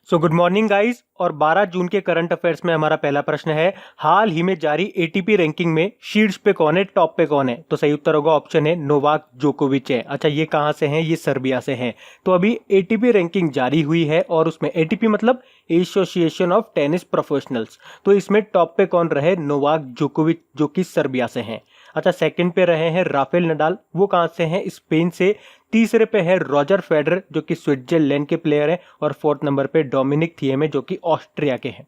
So good morning guys. और 12 जून के current affairs में हमारा पहला प्रश्न है, हाल ही में जारी एटीपी रैंकिंग में शीर्ष पे कौन है, टॉप पे कौन है? तो सही उत्तर होगा ऑप्शन है नोवाक जोकोविच है। अच्छा, ये कहाँ से हैं? ये सर्बिया से हैं। तो अभी एटीपी रैंकिंग जारी हुई है और उसमें एटीपी मतलब एसोसिएशन ऑफ टेनिस प्रोफेशनल्स, तो इसमें टॉप पे कौन रहे? नोवाक जोकोविच, जो कि सर्बिया से हैं। अच्छा, सेकंड पे रहे हैं राफेल नडाल, वो कहाँ से हैं? स्पेन से। तीसरे पे है रॉजर फेडरर, जो कि स्विट्जरलैंड के प्लेयर हैं। और फोर्थ नंबर पे डोमिनिक थिएम है, जो कि ऑस्ट्रिया के हैं।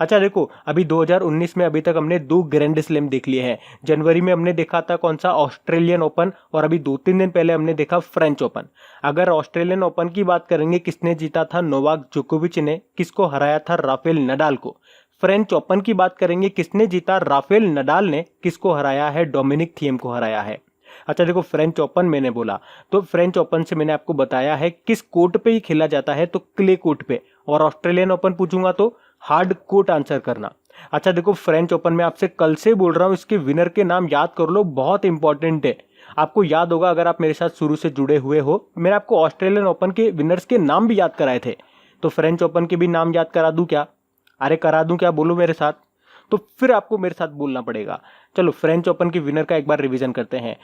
अच्छा देखो, अभी 2019 में अभी तक हमने 2 ग्रैंड स्लैम देख लिए हैं। जनवरी में हमने देखा था कौन सा? Australian open. और अभी 2-3 दिन पहले हमने देखा फ्रेंच ओपन। अगर ऑस्ट्रेलियन ओपन की बात करेंगे, किसने जीता था? नोवाक जोकोविच ने। किसको हराया था? राफेल नडाल को। फ्रेंच ओपन की बात करेंगे, किसने जीता? राफेल नडाल ने। किसको हराया है? डोमिनिक थिएम को हराया है। अच्छा देखो, फ्रेंच ओपन मैंने बोला, तो फ्रेंच ओपन से मैंने आपको बताया है किस कोर्ट पे ही खेला जाता है, तो क्ले कोर्ट पे। और ऑस्ट्रेलियन ओपन पूछूंगा तो हार्ड कोर्ट आंसर करना। अच्छा देखो, फ्रेंच ओपन में आपसे कल से बोल रहा हूं, इसके विनर के नाम याद कर लो, बहुत इंपॉर्टेंट है। आपको याद होगा अगर आप मेरे साथ शुरू से जुड़े हुए हो, मैंने आपको ऑस्ट्रेलियन ओपन के विनर्स के नाम भी याद कराए थे। तो फ्रेंच ओपन के भी नाम याद करा दूं क्या? अरे करा दूं क्या? बोलो मेरे साथ। तो फिर आपको मेरे साथ बोलना पड़ेगा। चलो, फ्रेंच ओपन के विनर का एक बार रिवीजन करते हैं।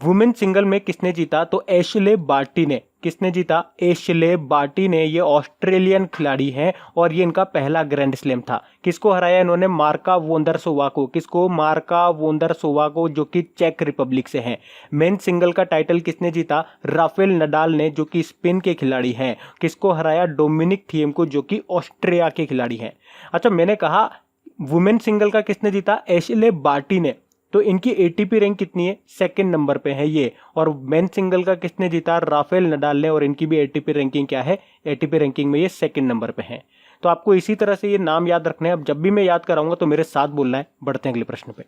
वुमेन सिंगल में किसने जीता? तो एशले बार्टी ने। किसने जीता? एशले बार्टी ने। ये ऑस्ट्रेलियन खिलाड़ी हैं और ये इनका पहला ग्रैंड स्लैम था। किसको हराया इन्होंने? मार्का वोंदरसोवा को। किसको? मार्का वोंदरसोवा को, जो कि चेक रिपब्लिक से हैं। मेन सिंगल का टाइटल किसने जीता? राफेल नडाल ने, जो कि स्पेन के खिलाड़ी हैं। किसको हराया? डोमिनिक थिएम को, जो कि ऑस्ट्रिया के खिलाड़ी हैं। अच्छा, मैंने कहा वुमेन सिंगल का किसने जीता? एशले बार्टी ने। तो इनकी एटीपी रैंक कितनी है? सेकंड नंबर पे है ये। और मेन सिंगल का किसने जीता? राफेल नडाल ने। और इनकी भी एटीपी रैंकिंग क्या है? एटीपी रैंकिंग में ये सेकंड नंबर पे है। तो आपको इसी तरह से ये नाम याद रखने हैं। अब जब भी मैं याद कराऊंगा तो मेरे साथ बोलना है। बढ़ते हैं अगले प्रश्न पे।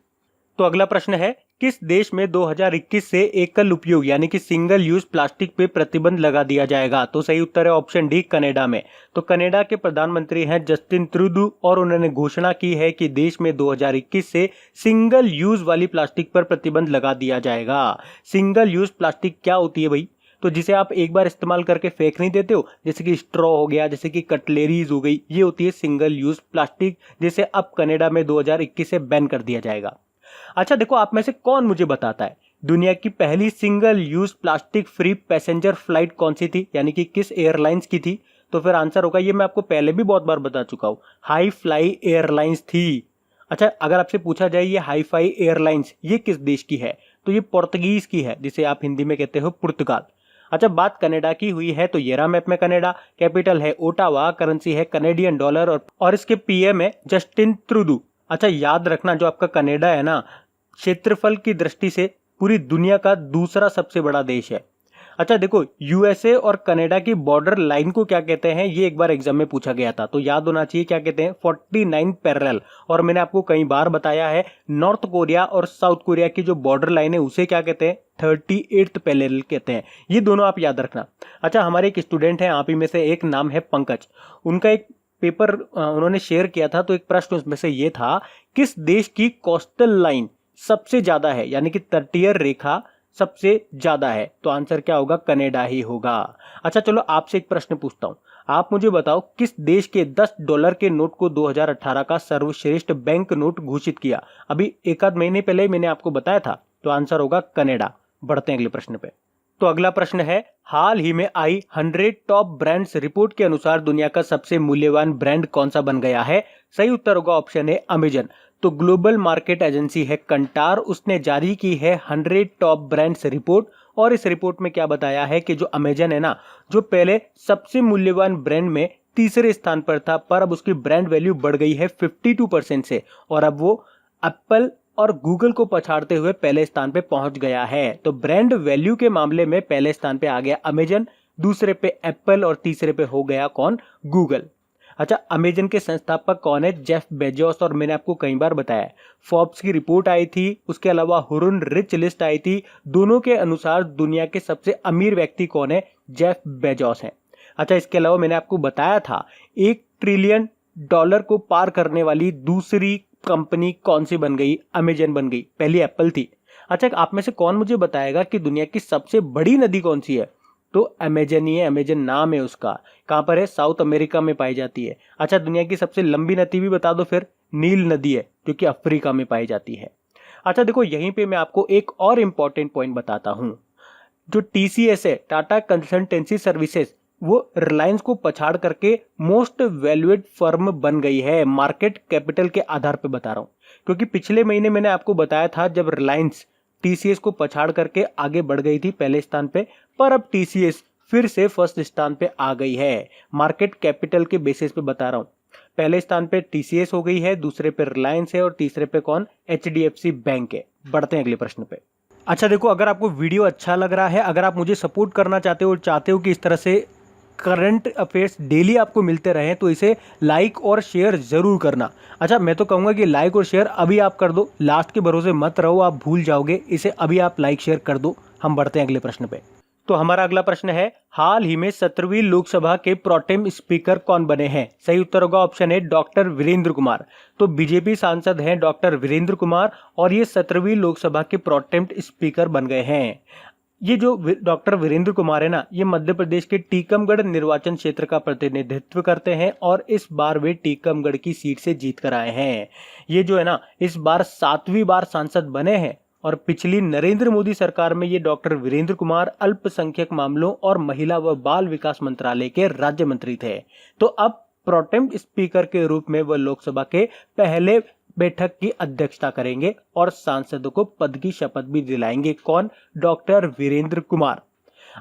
तो अगला प्रश्न है, किस देश में 2021 से एकल उपयोग यानी कि सिंगल यूज प्लास्टिक पे प्रतिबंध लगा दिया जाएगा? तो सही उत्तर है ऑप्शन डी, कनाडा में। तो कनाडा के प्रधानमंत्री हैं जस्टिन ट्रूडो, और उन्होंने घोषणा की है कि देश में 2021 से सिंगल यूज वाली प्लास्टिक पर प्रतिबंध लगा दिया जाएगा। सिंगल यूज प्लास्टिक क्या होती है भाई? तो जिसे आप एक बार इस्तेमाल करके फेंक नहीं देते हो, जैसे कि स्ट्रॉ हो गया, जैसे कि कटलेरीज हो गई, ये होती है सिंगल यूज प्लास्टिक, जिसे अब कनाडा में 2021 से बैन कर दिया जाएगा। अच्छा देखो, आप में से कौन मुझे बताता है दुनिया की पहली single use plastic free passenger flight कौन सी थी, यानी कि किस एयरलाइंस की थी? तो फिर आंसर होगा, ये मैं आपको पहले भी बहुत बार बता चुका हूं, हाई फ्लाई एयरलाइंस थी। अच्छा, अगर आपसे पूछा जाए ये हाई फाई एयरलाइंस ये किस देश की है, तो ये पोर्तुगीज की है, जिसे आप हिंदी में कहते हो पुर्तगाल। अच्छा, बात कनाडा की हुई है तो ये रहा मैप में कनाडा। कैपिटल है ओटावा, करेंसी है कनेडियन डॉलर, और इसके पीएम है जस्टिन ट्रूडो। अच्छा, याद रखना, जो आपका कनाडा है ना, क्षेत्रफल की दृष्टि से पूरी दुनिया का दूसरा सबसे बड़ा देश है। अच्छा देखो, यूएसए और कनाडा की बॉर्डर लाइन को क्या कहते हैं? ये एक बार एग्जाम में पूछा गया था, तो याद होना चाहिए क्या कहते हैं? 49 पैरेलल। और मैंने आपको कई बार बताया है, नॉर्थ कोरिया और साउथ कोरिया की जो बॉर्डर लाइन है उसे क्या कहते हैं? 38th पैरेलल कहते हैं। ये दोनों आप याद रखना। अच्छा, हमारे एक स्टूडेंट हैं आप ही में से, एक नाम है पंकज। उनका एक पेपर उन्होंने शेयर किया था, तो एक प्रश्न उसमें से ये था, किस देश की कोस्टल लाइन सबसे ज्यादा है, यानी कि तटीय रेखा सबसे ज्यादा है? तो आंसर क्या होगा? कनाडा ही होगा। अच्छा चलो, आपसे एक प्रश्न पूछता हूं। आप मुझे बताओ, किस देश के $10 के नोट को 2018 का सर्वश्रेष्ठ बैंक नोट घोषित किया? अभी एक आध महीने पहले ही मैंने आपको बताया था। तो आंसर होगा कनाडा। बढ़ते हैं अगले प्रश्न पे। तो अगला प्रश्न है, हाल ही में आई 100 टॉप ब्रांड्स रिपोर्ट के अनुसार दुनिया का सबसे मूल्यवान ब्रांड कौन सा बन गया है? सही उत्तर होगा ऑप्शन है अमेजन। तो ग्लोबल मार्केट एजेंसी है कंटार, उसने जारी की है 100 टॉप ब्रांड्स रिपोर्ट। और इस रिपोर्ट में क्या बताया है कि जो अमेजन है ना, जो पहले सबसे मूल्यवान ब्रांड में तीसरे स्थान पर था, पर अब उसकी ब्रांड वैल्यू बढ़ गई है 52% से, और अब वो एप्पल और गूगल को पछाड़ते हुए पहले स्थान पे पहुंच गया है। तो ब्रांड वैल्यू के मामले में पहले स्थान पे आ गया अमेजन, दूसरे पे एप्पल, और तीसरे पे हो गया कौन? गूगल। अच्छा, अमेजन के संस्थापक कौन है? Jeff Bezos. और मैंने आपको कई बार बताया, फोर्ब्स की रिपोर्ट आई थी, उसके अलावा हुरुन रिच लिस्ट आई थी, दोनों के अनुसार दुनिया के सबसे अमीर व्यक्ति कौन है? जेफ बेजोस है। अच्छा, इसके अलावा मैंने आपको बताया था, $1 ट्रिलियन को पार करने वाली दूसरी कंपनी कौन सी बन गई? अमेजन बन गई, पहली एप्पल थी। अच्छा, आप में से कौन मुझे बताएगा कि दुनिया की सबसे बड़ी नदी कौन सी है? तो अमेजन ही है, अमेजन नाम है उसका। कहाँ पर है? साउथ अमेरिका में पाई जाती है। अच्छा, दुनिया की सबसे लंबी नदी भी बता दो फिर। नील नदी है, जो कि अफ्रीका में पाई जाती है। अच्छा देखो, यहीं पे मैं आपको एक और इंपॉर्टेंट पॉइंट बताता हूं। जो टीसीएस है, टाटा कंसल्टेंसी सर्विसेज, वो रिलायंस को पछाड़ करके मोस्ट वैल्यूएड फर्म बन गई है। मार्केट कैपिटल के आधार पे बता रहा हूं, क्योंकि पिछले महीने मैंने आपको बताया था जब रिलायंस टीसीएस को पछाड़ करके आगे बढ़ गई थी पहले स्थान पे, पर अब टीसीएस फिर से फर्स्ट स्थान पे आ गई है। मार्केट कैपिटल के बेसिस पे बता रहा हूं। पहले स्थान पे टीसीएस हो गई है, दूसरे पे रिलायंस है और तीसरे पे कौन? एचडीएफसी बैंक है। बढ़ते हैं अगले प्रश्न पे। अच्छा देखो, अगर आपको वीडियो अच्छा लग रहा है, अगर आप मुझे सपोर्ट करना चाहते हो और चाहते हो कि इस तरह से करंट अफेयर्स डेली आपको मिलते रहे, तो इसे लाइक और शेयर जरूर करना। अच्छा, मैं तो कहूँगा कि लाइक और शेयर अभी आप कर दो, लास्ट के भरोसे मत रहो, आप भूल जाओगे। इसे अभी आप लाइक शेयर कर दो। हम बढ़ते हैं अगले प्रश्न पे। तो हमारा अगला प्रश्न है, हाल ही में 17वीं लोकसभा के प्रोटेम स्पीकर कौन बने हैं? सही उत्तर होगा ऑप्शन है डॉक्टर वीरेंद्र कुमार। तो बीजेपी सांसद हैं डॉक्टर वीरेंद्र कुमार और ये 17वीं लोकसभा के प्रोटेम स्पीकर बन गए हैं। ये जो डॉक्टर वीरेंद्र कुमार है ना, ये मध्य प्रदेश के टीकमगढ़ निर्वाचन क्षेत्र का प्रतिनिधित्व करते हैं और इस बार वे टीकमगढ़ की सीट से जीत कर आए हैं। ये जो है ना, इस बार 7वीं बार सांसद बने हैं और पिछली नरेंद्र मोदी सरकार में ये डॉक्टर वीरेंद्र कुमार अल्पसंख्यक मामलों और महिला व बाल विकास मंत्रालय के राज्य मंत्री थे। तो अब प्रोटेम स्पीकर के रूप में वह लोकसभा के पहले बैठक की अध्यक्षता करेंगे और सांसदों को पद की शपथ भी दिलाएंगे। कौन? डॉक्टर वीरेंद्र कुमार।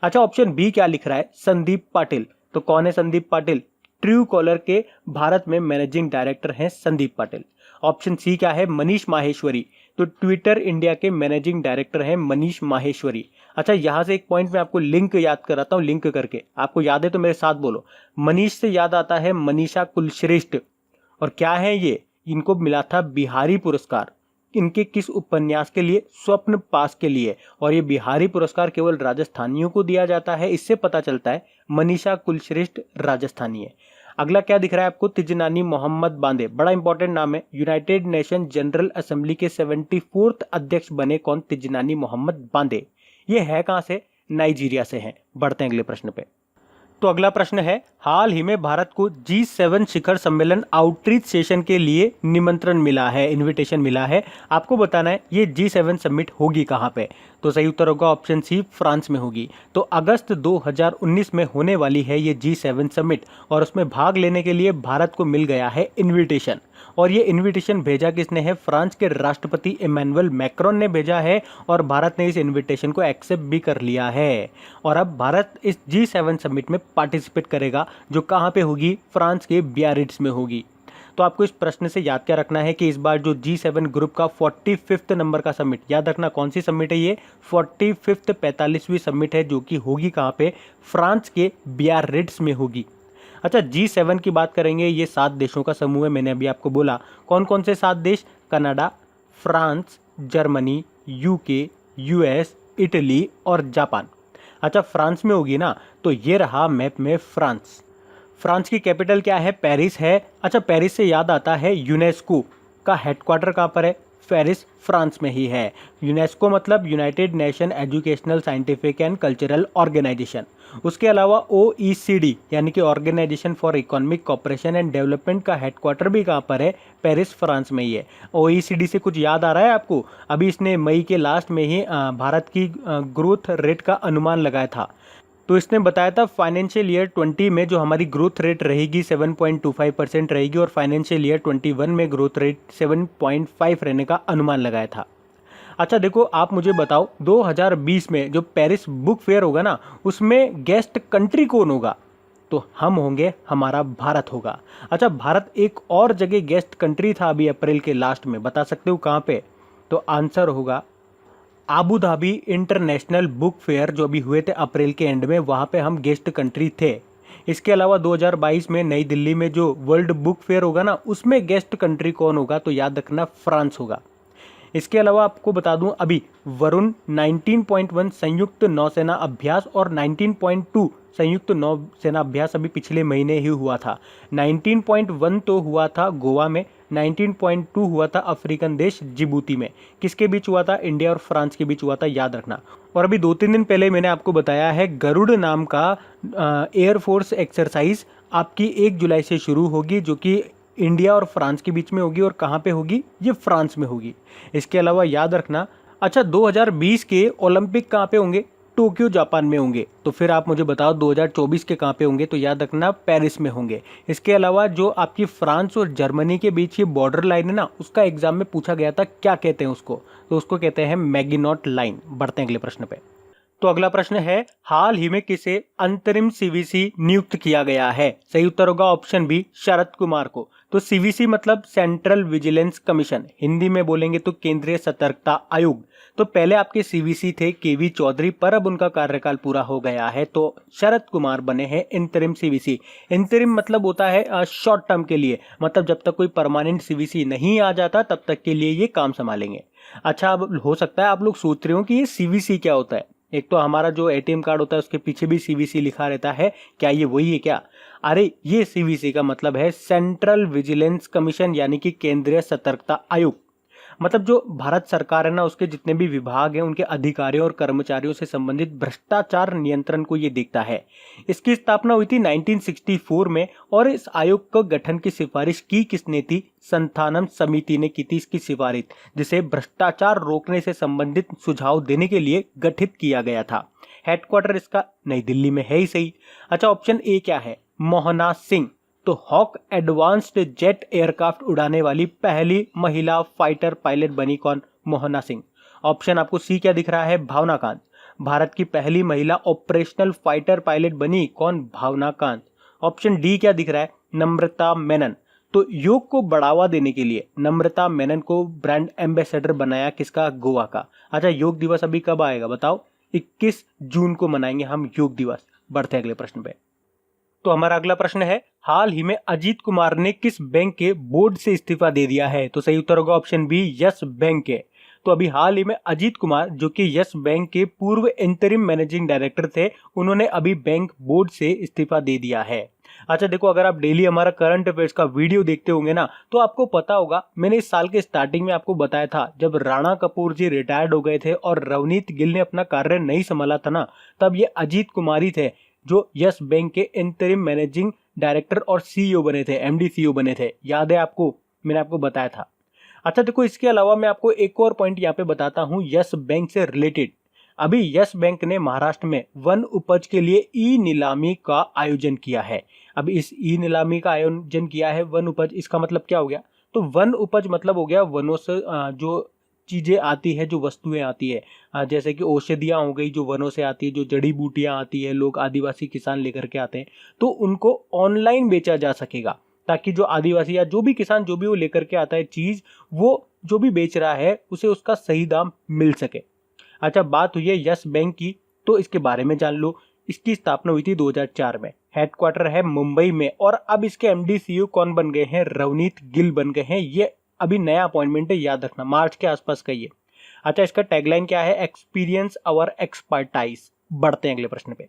अच्छा, ऑप्शन बी क्या लिख रहा है? संदीप पाटिल। तो कौन है संदीप पाटिल? ट्रू कॉलर के भारत में मैनेजिंग डायरेक्टर हैं संदीप पाटिल। ऑप्शन सी क्या है? मनीष माहेश्वरी। तो ट्विटर इंडिया के मैनेजिंग डायरेक्टर हैं मनीष माहेश्वरी। अच्छा, यहां से एक पॉइंट मैं आपको लिंक याद कराता हूं, लिंक करके आपको याद है तो मेरे साथ बोलो। मनीष से याद आता है मनीषा कुलश्रेष्ठ। और क्या है ये? इनको मिला था बिहारी पुरस्कार। इनके किस उपन्यास के लिए? स्वप्न पास के लिए। और ये बिहारी पुरस्कार केवल राजस्थानियों को दिया जाता है, इससे पता चलता है मनीषा कुलश्रेष्ठ राजस्थानी है। अगला क्या दिख रहा है आपको? तिजनानी मोहम्मद बांदे। बड़ा इंपॉर्टेंट नाम है। यूनाइटेड नेशन जनरल असेंबली के 74th अध्यक्ष बने। कौन? तिजनानी मोहम्मद बांदे। ये है कहां से? नाइजीरिया से हैं। बढ़ते हैं अगले प्रश्न पे। तो अगला प्रश्न है, हाल ही में भारत को G7 शिखर सम्मेलन आउटरीच सेशन के लिए निमंत्रण मिला है, इनविटेशन मिला है। आपको बताना है ये G7 समिट होगी कहाँ पे? तो सही उत्तर होगा ऑप्शन सी, फ्रांस में होगी। तो अगस्त 2019 में होने वाली है ये G7 समिट और उसमें भाग लेने के लिए भारत को मिल गया है इनविटेशन। और ये इनविटेशन भेजा किसने है? फ्रांस के राष्ट्रपति इमैनुअल मैक्रोन ने भेजा है और भारत ने इस इनविटेशन को एक्सेप्ट भी कर लिया है। और अब भारत इस G7 समिट में पार्टिसिपेट करेगा, जो कहाँ पे होगी? फ्रांस के बियारिट्ज में होगी। तो आपको इस प्रश्न से याद क्या रखना है कि इस बार जो G7 ग्रुप का 45th नंबर का समिट, याद रखना कौन सी समिट है ये? 45th 45वीं समिट है, जो कि होगी कहाँ पे? फ्रांस के बियारिट्ज में होगी। अच्छा, G7 की बात करेंगे, ये 7 देशों का समूह है। मैंने अभी आपको बोला कौन कौन से 7 देश? Canada, France, Germany, UK, US, Italy और जापान। अच्छा, फ्रांस में होगी ना, तो ये रहा मैप में फ्रांस। फ्रांस की कैपिटल क्या है? पेरिस है। अच्छा, पेरिस से याद आता है यूनेस्को का हेडक्वार्टर कहाँ पर है? पेरिस, फ्रांस में ही है। यूनेस्को मतलब United Nation Educational Scientific and Cultural Organization. उसके अलावा OECD यानी कि organization for economic cooperation and development का हेडक्वार्टर भी कहाँ पर है? पेरिस, फ्रांस में ही है। OECD से कुछ याद आ रहा है आपको? अभी इसने मई के लास्ट में ही भारत की ग्रोथ रेट का अनुमान लगाया था। तो इसने बताया था फाइनेंशियल ईयर 20 में जो हमारी ग्रोथ रेट रहेगी 7.25% रहेगी और फाइनेंशियल ईयर 21 में ग्रोथ रेट 7.5 रहने का अनुमान लगाया था। अच्छा देखो, आप मुझे बताओ 2020 में जो पेरिस बुक फेयर होगा ना, उसमें गेस्ट कंट्री कौन होगा? तो हम होंगे, हमारा भारत होगा। अच्छा, भारत एक और जगह गेस्ट कंट्री था अभी अप्रैल के लास्ट में, बता सकते हो कहाँ पे? तो आंसर होगा Abu Dhabi international book fair, जो अभी हुए थे अप्रैल के एंड में, वहाँ पे हम गेस्ट कंट्री थे। इसके अलावा 2022 में नई दिल्ली में जो वर्ल्ड बुक फेयर होगा ना, उसमें गेस्ट कंट्री कौन होगा? तो याद रखना फ्रांस होगा। इसके अलावा आपको बता दूं अभी वरुण 19.1 संयुक्त नौसेना अभ्यास और 19.2 संयुक्त नौसेना अभ्यास अभी पिछले महीने ही हुआ था। 19.1 तो हुआ था गोवा में, 19.2 हुआ था अफ्रीकन देश जिबूती में। किसके बीच हुआ था? इंडिया और फ्रांस के बीच हुआ था, याद रखना। और अभी 2-3 दिन पहले मैंने आपको बताया है गरुड़ नाम का एयरफोर्स एक्सरसाइज आपकी 1 जुलाई से शुरू होगी, जो कि इंडिया और फ्रांस के बीच में होगी। और कहाँ पे होगी? ये फ्रांस में होगी। इसके अलावा याद रखना, अच्छा 2020 के ओलंपिक कहाँ पे होंगे? टोक्यो जापान में होंगे। तो फिर आप मुझे बताओ 2024 के कहाँ पे होंगे? तो याद रखना पेरिस में होंगे। इसके अलावा जो आपकी फ्रांस और जर्मनी के बीच ये बॉर्डर लाइन है ना, उसका एग्जाम में पूछा गया था, क्या कहते हैं उसको? तो उसको कहते हैं मैगिनॉट लाइन। बढ़ते हैं अगले प्रश्न पे। तो अगला प्रश्न है, हाल ही में किसे अंतरिम सीवीसी नियुक्त किया गया है? सही उत्तर होगा ऑप्शन बी, शरद कुमार को। तो सीवीसी मतलब सेंट्रल विजिलेंस कमीशन, हिंदी में बोलेंगे तो केंद्रीय सतर्कता आयोग। तो पहले आपके सीवीसी थे केवी चौधरी, पर अब उनका कार्यकाल पूरा हो गया है, तो शरद कुमार बने हैं इंतरिम सीवीसी। इंतरिम मतलब होता है शॉर्ट टर्म के लिए, मतलब जब तक कोई परमानेंट सीवीसी नहीं आ जाता तब तक के लिए ये काम संभालेंगे। अच्छा, अब हो सकता है आप लोग सोच रहे हो कि ये सीवीसी क्या होता है। एक तो हमारा जो एटीएम कार्ड होता है उसके पीछे भी सीवीसी लिखा रहता है, क्या ये वही है क्या? अरे ये सीवीसी का मतलब है सेंट्रल विजिलेंस कमीशन, यानी कि केंद्रीय सतर्कता आयोग। मतलब जो भारत सरकार है ना, उसके जितने भी विभाग हैं उनके अधिकारियों और कर्मचारियों से संबंधित भ्रष्टाचार नियंत्रण को ये देखता है। इसकी स्थापना हुई थी 1964 में, और इस आयोग को गठन की सिफारिश की किसने थी? संथानम समिति ने की थी इसकी सिफारिश, जिसे भ्रष्टाचार रोकने से संबंधित सुझाव देने के लिए गठित किया गया था। हेडक्वार्टर इसका नई दिल्ली में है ही सही। अच्छा, ऑप्शन ए क्या है? मोहना सिंह। तो हॉक एडवांस्ड जेट एयरक्राफ्ट उड़ाने वाली पहली महिला फाइटर पायलट बनी कौन? मोहना सिंह। ऑप्शन आपको सी क्या दिख रहा है? भावना कांत। भारत की पहली महिला ऑपरेशनल फाइटर पायलट बनी कौन? भावना कांत। ऑप्शन डी क्या दिख रहा है? नम्रता मेनन। तो योग को बढ़ावा देने के लिए नम्रता मेनन को ब्रांड एम्बेसडर बनाया किसका? गोवा का। अच्छा, योग दिवस अभी कब आएगा बताओ? 21 जून को मनाएंगे हम योग दिवस। बढ़ते अगले प्रश्न पे। तो हमारा अगला प्रश्न है, हाल ही में अजीत कुमार ने किस बैंक के बोर्ड से इस्तीफा दे दिया है? तो सही उत्तर होगा ऑप्शन बी, यस बैंक के। तो अभी हाल ही में अजीत कुमार, जो कि यस बैंक के पूर्व इंटरिम मैनेजिंग डायरेक्टर थे, उन्होंने अभी बैंक बोर्ड से इस्तीफा दे दिया है। अच्छा देखो, अगर आप डेली हमारा करंट अफेयर्स का वीडियो देखते होंगे ना, तो आपको पता होगा मैंने इस साल के स्टार्टिंग में आपको बताया था, जब राणा कपूर जी रिटायर्ड हो गए थे और रवनीत गिल ने अपना कार्य नहीं संभाला था ना, तब ये अजीत कुमार ही थे जो यस बैंक के इंटरिम मैनेजिंग डायरेक्टर और सीईओ बने थे, एमडी सीईओ बने थे। याद है आपको? मैंने आपको बताया था। अच्छा देखो, इसके अलावा मैं आपको एक और पॉइंट यहाँ पे बताता हूँ यस बैंक से रिलेटेड। अभी यस बैंक ने महाराष्ट्र में वन उपज के लिए ई नीलामी का आयोजन किया है। अब इस ई नीलामी का आयोजन किया है वन उपज, इसका मतलब क्या हो गया? तो वन उपज मतलब हो गया वनों से जो चीजें आती है, जो वस्तुएं आती है, जैसे कि औषधियां हो गई जो वनों से आती है, जो जड़ी बूटियां आती है, लोग आदिवासी किसान लेकर के आते हैं, तो उनको ऑनलाइन बेचा जा सकेगा, ताकि जो आदिवासी या जो भी किसान जो भी वो लेकर के आता है चीज, वो जो भी बेच रहा है उसे उसका सही दाम मिल सके। अच्छा, बात हुई है यस बैंक की, तो इसके बारे में जान लो। इसकी स्थापना हुई थी 2004 में, हेडक्वार्टर है मुंबई में, और अब इसके एमडी सीईओ कौन बन गए हैं? रवनीत गिल बन गए हैं। ये अभी नया अपॉइंटमेंट है, याद रखना, मार्च के आसपास का ये। अच्छा, इसका टैगलाइन क्या है? एक्सपीरियंस अवर एक्सपर्टाइज। बढ़ते हैं अगले प्रश्न पे।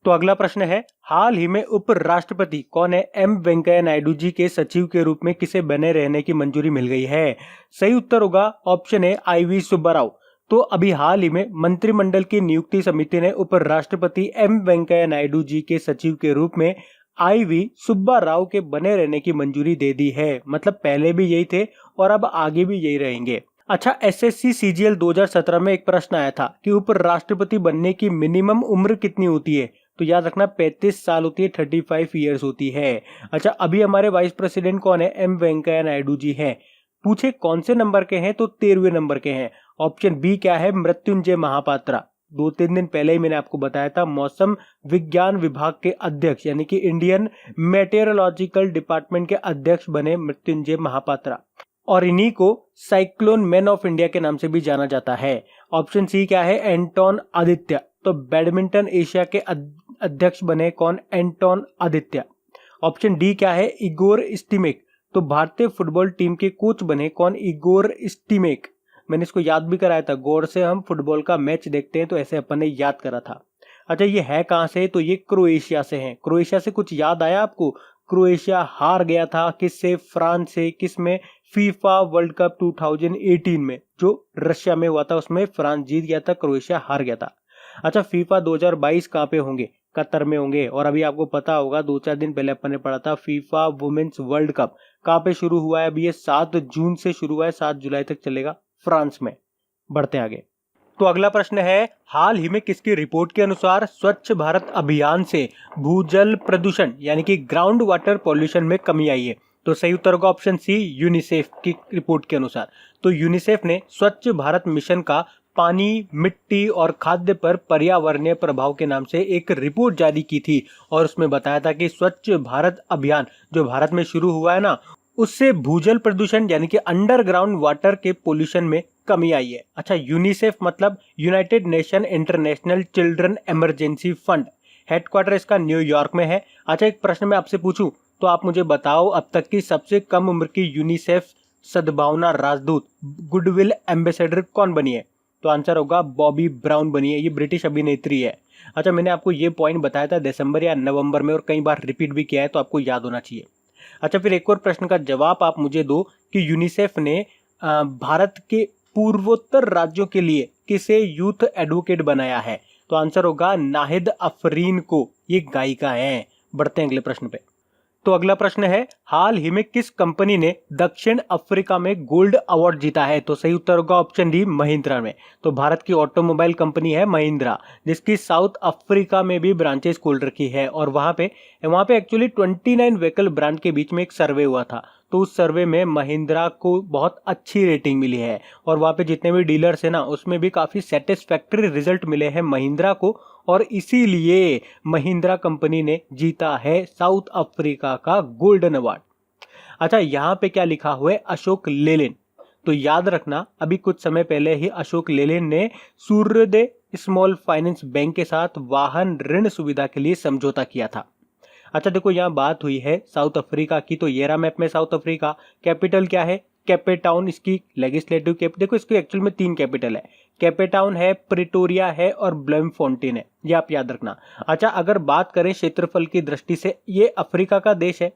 तो अगला प्रश्न है, हाल ही में उपराष्ट्रपति कौन है? एम वेंकैया नायडू जी के सचिव के रूप में किसे बने रहने की मंजूरी मिल गई है? सही उत्तर होगा ऑप्शन ए, IV सुब्बाराव। तो अभी हाल ही में मंत्रिमंडल की नियुक्ति समिति ने उपराष्ट्रपति एम वेंकैया नायडू जी के सचिव के रूप में IV सुब्बाराव के बने रहने की मंजूरी दे दी है। मतलब पहले भी यही थे और अब आगे भी यही रहेंगे। अच्छा, SSC CGL 2017 में एक प्रश्न आया था कि उपराष्ट्रपति बनने की मिनिमम उम्र कितनी होती है? तो याद रखना 35 साल होती है, 35 ईयर्स होती है। अच्छा, अभी हमारे वाइस प्रेसिडेंट कौन है? एम वेंकैया नायडू जी हैं। पूछे कौन से नंबर के हैं? तो 13वें नंबर के हैं। ऑप्शन बी क्या है? मृत्युंजय महापात्रा। 2-3 दिन पहले ही मैंने आपको बताया था, मौसम विज्ञान विभाग के अध्यक्ष यानी कि इंडियन मेटेरोलॉजिकल डिपार्टमेंट के अध्यक्ष बने मृत्युंजय महापात्रा, और इन्हीं को साइक्लोन मैन ऑफ इंडिया के नाम से भी जाना जाता है। ऑप्शन सी क्या है? एंटोन आदित्य। तो बैडमिंटन एशिया के अध्यक्ष बने कौन? एंटोन आदित्य। ऑप्शन डी क्या है? इगोर स्टिमेक। तो भारतीय फुटबॉल टीम के कोच बने कौन? इगोर स्टिमेक। मैंने इसको याद भी कराया था, गौर से हम फुटबॉल का मैच देखते हैं तो ऐसे अपन ने याद करा था। अच्छा ये है कहाँ से, तो ये क्रोएशिया से है। क्रोएशिया से कुछ याद आया आपको? क्रोएशिया हार गया था किससे? फ्रांस से। किस में? फीफा वर्ल्ड कप 2018 में जो रशिया में हुआ था उसमें फ्रांस जीत गया था, क्रोएशिया हार गया था। अच्छा फीफा 2022 कहाँ पे होंगे? कतर में होंगे। और अभी आपको पता होगा 2-4 दिन पहले अपन ने पढ़ा था फीफा वुमेन्स वर्ल्ड कप कहाँ पे शुरू हुआ है? अभी ये 7 जून से शुरू हुआ है, 7 जुलाई तक चलेगा फ्रांस में। बढ़ते आगे। तो अगला प्रश्न है, हाल ही में किसकी रिपोर्ट के अनुसार स्वच्छ भारत अभियान से भूजल प्रदूषण यानी कि ग्राउंड वाटर पॉल्यूशन में कमी आई है? तो सही उत्तर होगा ऑप्शन सी, यूनिसेफ की रिपोर्ट के अनुसार। तो यूनिसेफ ने स्वच्छ भारत मिशन का पानी, मिट्टी और खाद्य पर पर्यावरणीय प्रभाव के नाम से एक रिपोर्ट जारी की थी और उसमें बताया था कि स्वच्छ भारत अभियान जो भारत में शुरू हुआ है ना, उससे भूजल प्रदूषण यानी कि अंडरग्राउंड वाटर के पोल्यूशन में कमी आई है। अच्छा यूनिसेफ मतलब United nation international children emergency fund, headquarter इसका न्यूयॉर्क में है। अच्छा एक प्रश्न मैं आपसे पूछूं तो आप मुझे बताओ अब तक की सबसे कम उम्र की यूनिसेफ सद्भावना राजदूत, गुडविल एम्बेसडर कौन बनी है? तो आंसर होगा बॉबी ब्राउन बनी है, ये ब्रिटिश अभिनेत्री है। अच्छा मैंने आपको ये पॉइंट बताया था दिसंबर या नवंबर में और कई बार रिपीट भी किया है तो आपको याद होना चाहिए। अच्छा फिर एक और प्रश्न का जवाब आप मुझे दो कि यूनिसेफ ने भारत के पूर्वोत्तर राज्यों के लिए किसे यूथ एडवोकेट बनाया है? तो आंसर होगा नाहिद अफरीन को, ये गायिका हैं। बढ़ते हैं अगले प्रश्न पे। तो अगला प्रश्न है, हाल ही में किस कंपनी ने दक्षिण अफ्रीका में गोल्ड अवार्ड जीता है? तो सही उत्तर होगा ऑप्शन डी, महिंद्रा में। तो भारत की ऑटोमोबाइल कंपनी है महिंद्रा, जिसकी साउथ अफ्रीका में भी ब्रांचेस खोल रखी है और वहां पे एक्चुअली 29 व्हीकल ब्रांड के बीच में एक सर्वे हुआ था, तो उस सर्वे में महिंद्रा को बहुत अच्छी रेटिंग मिली है और वहां पे जितने भी डीलर्स है ना उसमें भी काफी सेटिस्फैक्टरी रिजल्ट मिले हैं महिंद्रा को और इसीलिए महिंद्रा कंपनी ने जीता है साउथ अफ्रीका का गोल्डन अवार्ड। अच्छा यहाँ पे क्या लिखा हुआ है? अशोक लेलैंड। तो याद रखना अभी कुछ समय पहले ही अशोक लेलैंड ने सूर्योदय स्मॉल फाइनेंस बैंक के साथ वाहन ऋण सुविधा के लिए समझौता किया था। अच्छा देखो यहाँ बात हुई है साउथ अफ्रीका की, तो ये रहा मैप में साउथ अफ्रीका। कैपिटल क्या है? कैपेटाउन इसकी लेजिस्लेटिव देखो इसकी एक्चुअल में 3 कैपिटल है, कैपेटाउन है, प्रिटोरिया है और ब्लेमफोंटेन है, ये आप याद रखना। अच्छा अगर बात करें क्षेत्रफल की दृष्टि से ये अफ्रीका का देश है,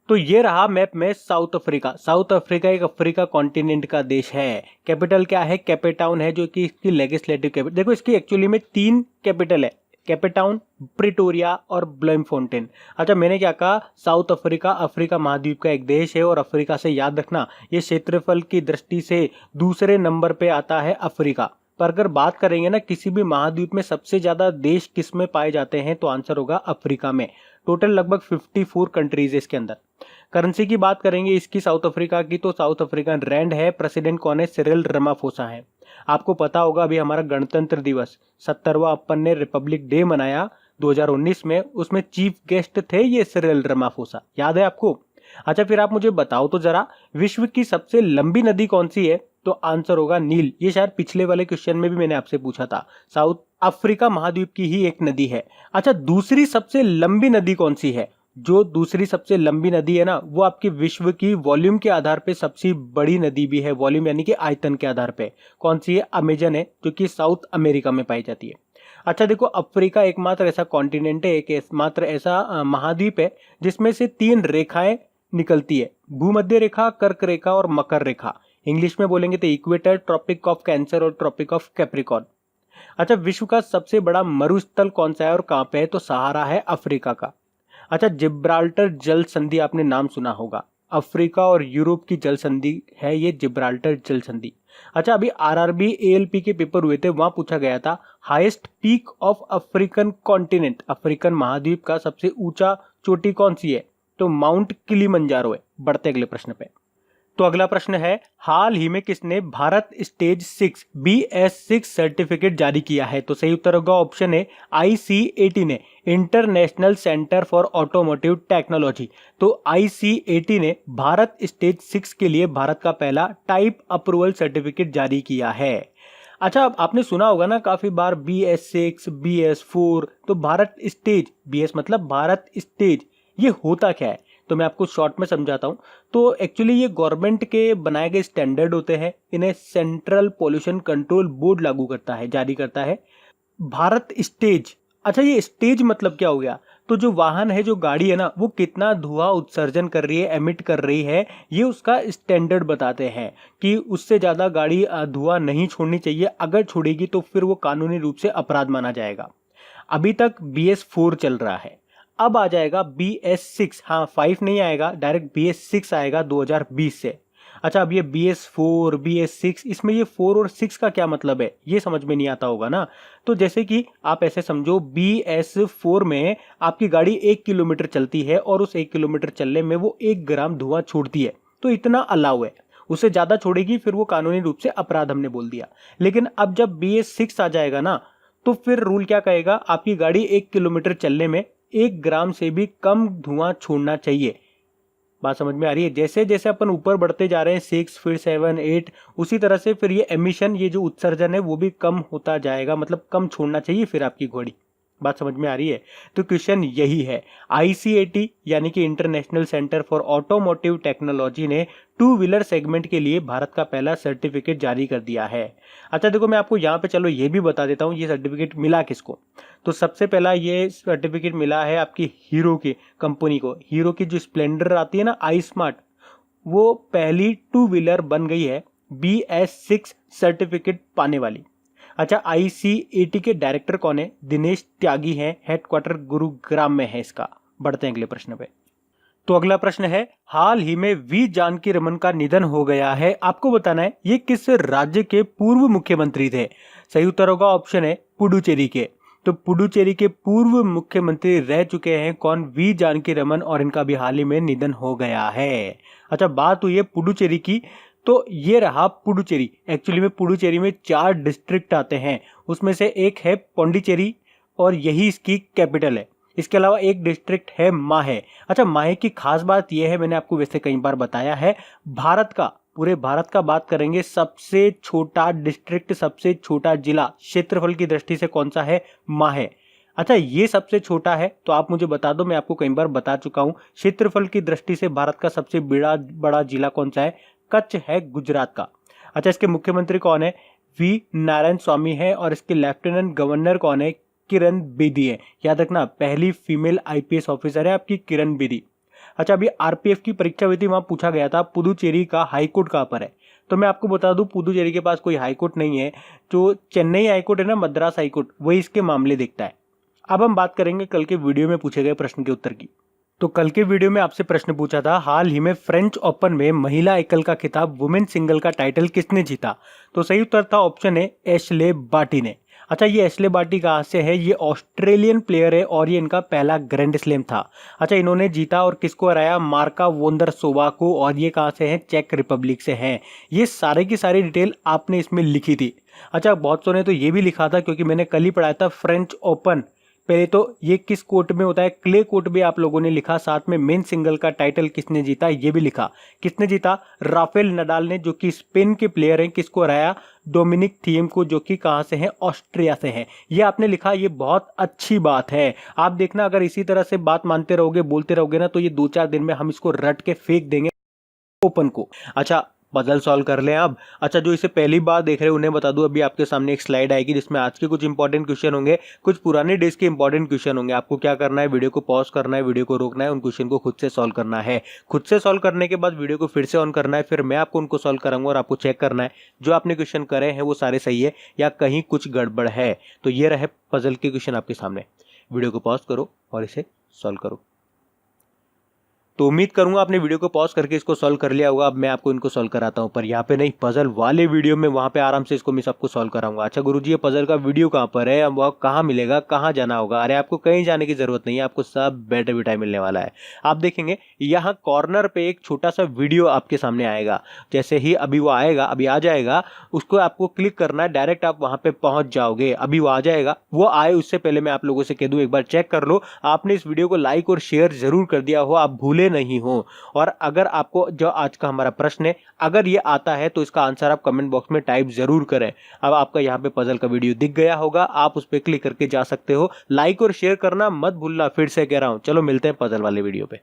तो ये रहा मैप में साउथ अफ्रीका। साउथ अफ्रीका एक अफ्रीका कॉन्टिनेंट का देश है। कैपिटल क्या है? कैपेटाउन है जो कि इसकी लेजिस्लेटिव कैपिटल। देखो इसकी एक्चुअली में 3 कैपिटल है, कैपेटाउन, प्रिटोरिया और ब्लेमफोंटेन। अच्छा मैंने क्या कहा? साउथ अफ्रीका अफ्रीका महाद्वीप का एक देश है और अफ्रीका से याद रखना ये क्षेत्रफल की दृष्टि से दूसरे नंबर पे आता है अफ्रीका। पर अगर बात करेंगे ना किसी भी महाद्वीप में सबसे ज्यादा देश किस में पाए जाते हैं, तो आंसर होगा अफ्रीका में। टोटल लगभग 54 कंट्रीज है इसके अंदर। करेंसी की बात करेंगे इसकी साउथ अफ्रीका की, तो साउथ अफ्रीकन रैंड है। प्रेसिडेंट कौन है? सिरिल रामाफोसा है। आपको पता होगा अभी हमारा गणतंत्र दिवस 70वां अपन ने रिपब्लिक डे मनाया 2019 में, उसमें चीफ गेस्ट थे ये सिरिल रामाफोसा, याद है आपको? अच्छा फिर आप मुझे बताओ तो जरा विश्व की सबसे लंबी नदी कौन सी है? तो आंसर होगा नील। ये शायद पिछले वाले क्वेश्चन में भी मैंने आपसे पूछा था, साउथ अफ्रीका महाद्वीप की ही एक नदी है। अच्छा दूसरी सबसे लंबी नदी कौन सी है? जो दूसरी सबसे लंबी नदी है ना वो आपकी विश्व की वॉल्यूम के आधार पे सबसे बड़ी नदी भी है, वॉल्यूम यानी कि आयतन के आधार पे। कौन सी है? अमेजन है, जो कि साउथ अमेरिका में पाई जाती है। अच्छा देखो अफ्रीका एकमात्र ऐसा कॉन्टिनेंट है, एक एकमात्र ऐसा महाद्वीप है जिसमें से 3 रेखाएं निकलती है, भूमध्य रेखा, कर्क रेखा और मकर रेखा। इंग्लिश में बोलेंगे तो इक्वेटर, ट्रॉपिक ऑफ कैंसर और ट्रॉपिक ऑफ कैप्रिकॉर्न। अच्छा विश्व का सबसे बड़ा मरुस्थल कौन सा है और कहाँ पे है? तो सहारा है अफ्रीका का। अच्छा जिब्राल्टर जल संधि आपने नाम सुना होगा, अफ्रीका और यूरोप की जल संधि है ये जिब्राल्टर जल संधि। अच्छा अभी आरआरबी एएलपी के पेपर हुए थे, वहां पूछा गया था highest peak of African continent, African महाद्वीप का सबसे ऊंचा चोटी कौन सी है? तो माउंट किलिमंजारो है। बढ़ते अगले प्रश्न पे। तो अगला प्रश्न है, हाल ही में किसने भारत स्टेज 6 BS6 सर्टिफिकेट जारी किया है? तो सही उत्तर होगा ऑप्शन है ICAT ने, international centre for automotive technology. तो ICAT ने भारत स्टेज 6 के लिए भारत का पहला टाइप अप्रूवल सर्टिफिकेट जारी किया है। अच्छा आपने सुना होगा ना काफी बार BS6 BS4, तो भारत स्टेज, BS मतलब भारत स्टेज, ये होता क्या है? तो मैं आपको शॉर्ट में समझाता हूँ। तो एक्चुअली ये गवर्नमेंट के बनाए गए स्टैंडर्ड होते हैं, इन्हें सेंट्रल पोल्यूशन कंट्रोल बोर्ड लागू करता है, जारी करता है। भारत स्टेज, अच्छा ये स्टेज मतलब क्या हो गया, तो जो वाहन है, जो गाड़ी है ना, वो कितना धुआं उत्सर्जन कर रही है, एमिट कर रही है, ये उसका स्टैंडर्ड बताते हैं कि उससे ज़्यादा गाड़ी धुआं नहीं छोड़नी चाहिए। अगर छोड़ेगी तो फिर वो कानूनी रूप से अपराध माना जाएगा। अभी तक BS4 चल रहा है, अब आ जाएगा BS6। हाँ, 5 नहीं आएगा, डायरेक्ट BS6 आएगा 2020 से। अच्छा, अब ये BS4 BS6, इसमें ये 4 और 6 का क्या मतलब है, ये समझ में नहीं आता होगा ना। तो जैसे कि आप ऐसे समझो, BS4 में आपकी गाड़ी 1 किलोमीटर चलती है और उस 1 किलोमीटर चलने में वो 1 ग्राम धुआं छोड़ती है, तो इतना अलाउ है। उससे ज़्यादा छोड़ेगी फिर वो कानूनी रूप से अपराध, हमने बोल दिया। लेकिन अब जब BS6 आ जाएगा ना, तो फिर रूल क्या कहेगा, आपकी गाड़ी 1 किलोमीटर चलने में 1 ग्राम से भी कम धुआं छोड़ना चाहिए। बात समझ में आ रही है? जैसे जैसे अपन ऊपर बढ़ते जा रहे हैं, 6 फिर 7 8, उसी तरह से फिर ये एमिशन, ये जो उत्सर्जन है वो भी कम होता जाएगा, मतलब कम छोड़ना चाहिए फिर आपकी घोड़ी। बात समझ में आ रही है? तो क्वेश्चन यही है। ICAT यानी कि international centre for automotive technology ने 2 व्हीलर सेगमेंट के लिए भारत का पहला सर्टिफिकेट जारी कर दिया है। अच्छा देखो, मैं आपको यहाँ पे चलो ये भी बता देता हूँ, ये सर्टिफिकेट मिला किसको। तो सबसे पहला ये सर्टिफिकेट मिला है आपकी हीरो की कंपनी को। हीरो की जो स्प्लेंडर आती है ना, आई स्मार्ट, वो पहली 2 व्हीलर बन गई है BS6 सर्टिफिकेट पाने वाली। अच्छा, ICAT के डायरेक्टर कौन है? दिनेश त्यागी हैं, हेडक्वार्टर गुरुग्राम में है इसका। बढ़ते हैं अगले प्रश्न पे। तो अगला प्रश्न है, हाल ही में वी जानकी रमन का निधन हो गया है, आपको बताना है ये किस राज्य के पूर्व मुख्यमंत्री थे। सही उत्तर होगा ऑप्शन है पुडुचेरी के। तो पुडुचेरी के पूर्व मुख्यमंत्री रह चुके हैं कौन? वी जानकी रमन, और इनका भी हाल ही में निधन हो गया है। अच्छा, बात हुई है पुडुचेरी की, तो ये रहा पुडुचेरी। एक्चुअली में पुडुचेरी में 4 डिस्ट्रिक्ट आते हैं, उसमें से एक है पौंडीचेरी और यही इसकी कैपिटल है। इसके अलावा एक डिस्ट्रिक्ट है माहे। अच्छा, माहे की खास बात यह है, मैंने आपको वैसे कई बार बताया है, भारत का, पूरे भारत का बात करेंगे, सबसे छोटा डिस्ट्रिक्ट, सबसे छोटा जिला क्षेत्रफल की दृष्टि से कौन सा है? माहे। अच्छा, ये सबसे छोटा है, तो आप मुझे बता दो, मैं आपको कई बार बता चुका हूं, क्षेत्रफल की दृष्टि से भारत का सबसे बड़ा जिला कौन सा है? कच्छ है, गुजरात का। अच्छा, इसके मुख्यमंत्री कौन है? वी नारायण स्वामी है, और इसके लेफ्टिनेंट गवर्नर कौन है? किरण बेदी है। याद रखना, पहली फीमेल IPS ऑफिसर है आपकी किरण बेदी। अच्छा, अभी RPF की परीक्षा हुई थी, वहां पूछा गया था पुदुचेरी का हाईकोर्ट कहां पर है। तो मैं आपको बता दूं, पुदुचेरी के पास कोई हाईकोर्ट नहीं है। जो चेन्नई हाईकोर्ट है ना, मद्रास हाईकोर्ट, वही इसके मामले देखता है। अब हम बात करेंगे कल के वीडियो में पूछे गए प्रश्न के उत्तर की। तो कल के वीडियो में आपसे प्रश्न पूछा था, हाल ही में फ्रेंच ओपन में महिला एकल का खिताब वुमेन सिंगल का टाइटल किसने जीता। तो सही उत्तर था ऑप्शन है एशले बार्टी ने। अच्छा, ये एशले बार्टी कहाँ से है? ये ऑस्ट्रेलियन प्लेयर है और ये इनका पहला ग्रैंड स्लैम था। अच्छा, इन्होंने जीता और किसको हराया? मार्का वोंदरसोवा को, और ये कहाँ से है? चेक रिपब्लिक से हैं। ये सारे की सारी डिटेल आपने इसमें लिखी थी। अच्छा, बहुत सौ ने तो ये भी लिखा था, क्योंकि मैंने कल ही पढ़ाया था फ्रेंच ओपन, पहले तो ये किस कोर्ट में होता है? क्ले कोर्ट भी आप लोगों ने लिखा, साथ में मेन सिंगल का टाइटल किसने जीता ये भी लिखा। किसने जीता? राफेल नडाल ने, जो कि स्पेन के प्लेयर हैं। किसको हराया? डोमिनिक थिएम को, जो कि कहां से हैं? ऑस्ट्रिया से हैं। ये आपने लिखा, ये बहुत अच्छी बात है। आप देखना, अगर इसी तरह से बात मानते रहोगे, बोलते रहोगे ना, तो ये 2-4 दिन में हम इसको रट के फेंक देंगे ओपन को। अच्छा, पजल सॉल्व कर लें अब। अच्छा, जो इसे पहली बार देख रहे हैं उन्हें बता दूं, अभी आपके सामने एक स्लाइड आएगी जिसमें आज के कुछ इंपॉर्टेंट क्वेश्चन होंगे, कुछ पुराने डेज के इंपॉर्टेंट क्वेश्चन होंगे। आपको क्या करना है? वीडियो को पॉज करना है, वीडियो को रोकना है, उन क्वेश्चन को खुद से सॉल्व करना है। खुद से सॉल्व करने के बाद वीडियो को फिर से ऑन करना है, फिर मैं आपको उनको सॉल्व कराऊंगा और आपको चेक करना है जो आपने क्वेश्चन करे हैं वो सारे सही है या कहीं कुछ गड़बड़ है। तो ये रहे पजल के क्वेश्चन आपके सामने। वीडियो को पॉज करो और इसे सॉल्व करो। तो उम्मीद करूंगा आपने वीडियो को पॉज करके इसको सॉल्व कर लिया होगा। अब मैं आपको इनको सॉल्व कराता हूं, पर यहाँ पे नहीं, पजल वाले वीडियो में, वहां पे आराम से इसको मैं सबको सॉल्व कराऊंगा। अच्छा गुरुजी, ये पजल का वीडियो कहाँ पर है? अब वह कहाँ मिलेगा? कहाँ जाना होगा? अरे आपको कहीं जाने की जरूरत नहीं है, आपको सब बैठे बिठाए मिलने वाला है। आप देखेंगे यहाँ कॉर्नर पे एक छोटा सा वीडियो आपके सामने आएगा। जैसे ही अभी वो आएगा, अभी आ जाएगा, उसको आपको क्लिक करना है, डायरेक्ट आप वहां पे पहुंच जाओगे। अभी वो आ जाएगा। वो आए उससे पहले मैं आप लोगों से कह दूं, एक बार चेक कर लो आपने इस वीडियो को लाइक और शेयर जरूर कर दिया हो, आप भूले नहीं हो। और अगर आपको जो आज का हमारा प्रश्न है, अगर ये आता है तो इसका आंसर आप कमेंट बॉक्स में टाइप जरूर करें। अब आपका यहाँ पे पजल का वीडियो दिख गया होगा, आप उस पर क्लिक करके जा सकते हो। लाइक और शेयर करना मत भूलना, फिर से कह रहा हूं। चलो मिलते हैं पजल वाले वीडियो पे।